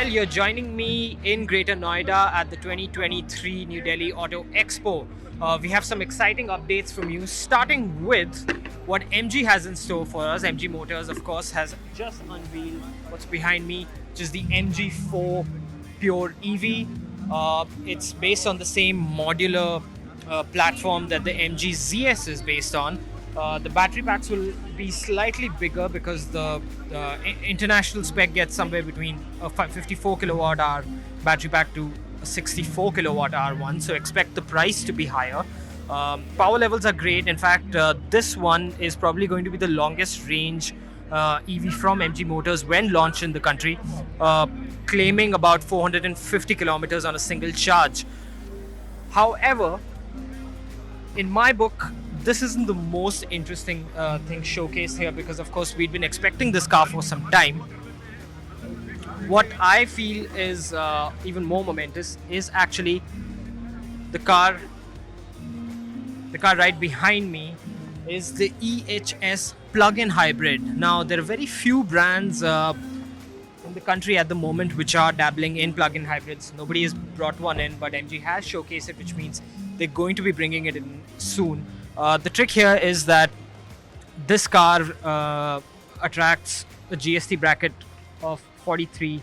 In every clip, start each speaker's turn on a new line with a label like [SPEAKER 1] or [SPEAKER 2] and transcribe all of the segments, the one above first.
[SPEAKER 1] Well, you're joining me in Greater Noida at the 2023 New Delhi Auto Expo. We have some exciting updates from you, starting with what MG has in store for us. MG Motors, of course, has just unveiled what's behind me, which is the MG4 Pure EV. It's based on the same modular platform that the MG ZS is based on. The battery packs will be slightly bigger because the international spec gets somewhere between a 54 kilowatt hour battery pack to a 64 kilowatt hour one. So expect the price to be higher. Power levels are great. In fact, this one is probably going to be the longest range EV from MG Motors when launched in the country, claiming about 450 kilometers on a single charge. However, in my book, this isn't the most interesting thing showcased here because, of course, we'd been expecting this car for some time. What I feel is even more momentous is actually the car right behind me is the eHS plug-in hybrid. Now, there are very few brands in the country at the moment which are dabbling in plug-in hybrids. Nobody has brought one in, but MG has showcased it, which means they're going to be bringing it in soon. The trick here is that this car attracts a GST bracket of 43%,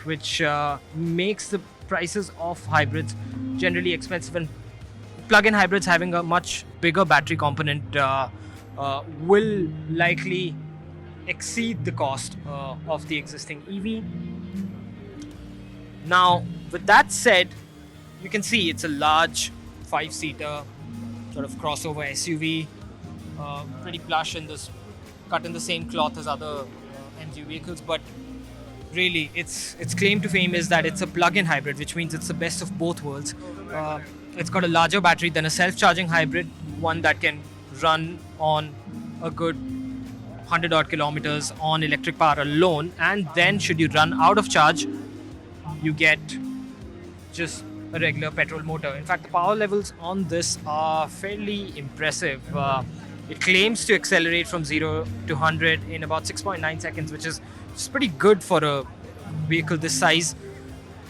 [SPEAKER 1] which makes the prices of hybrids generally expensive, and plug-in hybrids having a much bigger battery component will likely exceed the cost of the existing EV. Now, with that said, you can see it's a large 5-seater sort of crossover SUV, pretty plush in this, cut in the same cloth as other MG vehicles, but really its claim to fame is that it's a plug-in hybrid, which means it's the best of both worlds. It's got a larger battery than a self-charging hybrid, one that can run on a good 100 odd kilometers on electric power alone, and then should you run out of charge, you get just a regular petrol motor. In fact, the power levels on this are fairly impressive. It claims to accelerate from 0 to 100 in about 6.9 seconds, which is pretty good for a vehicle this size.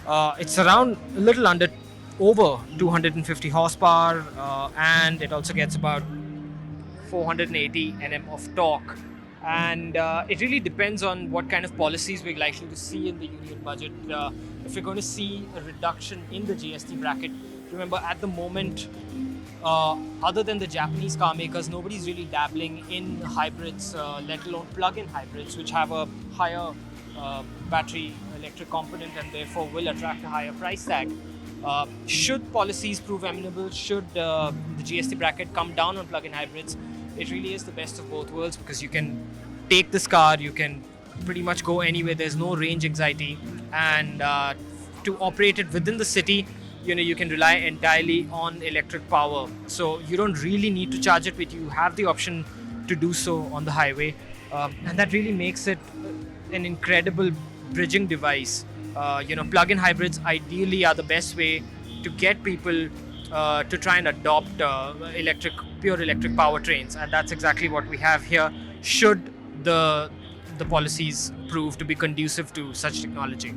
[SPEAKER 1] It's around a little over 250 horsepower, and it also gets about 480 Nm of torque. And it really depends on what kind of policies we're likely to see in the union budget. If we're going to see a reduction in the GST bracket, remember at the moment, other than the Japanese car makers, nobody's really dabbling in hybrids, let alone plug-in hybrids, which have a higher battery electric component and therefore will attract a higher price tag. Should policies prove amenable, should the GST bracket come down on plug-in hybrids, it really is the best of both worlds because you can take this car, you can pretty much go anywhere, there's no range anxiety, and to operate it within the city, you can rely entirely on electric power. So you don't really need to charge it, but you have the option to do so on the highway, and that really makes it an incredible bridging device. Plug-in hybrids ideally are the best way to get people to try and adopt pure electric powertrains, and that's exactly what we have here, should the policies prove to be conducive to such technology.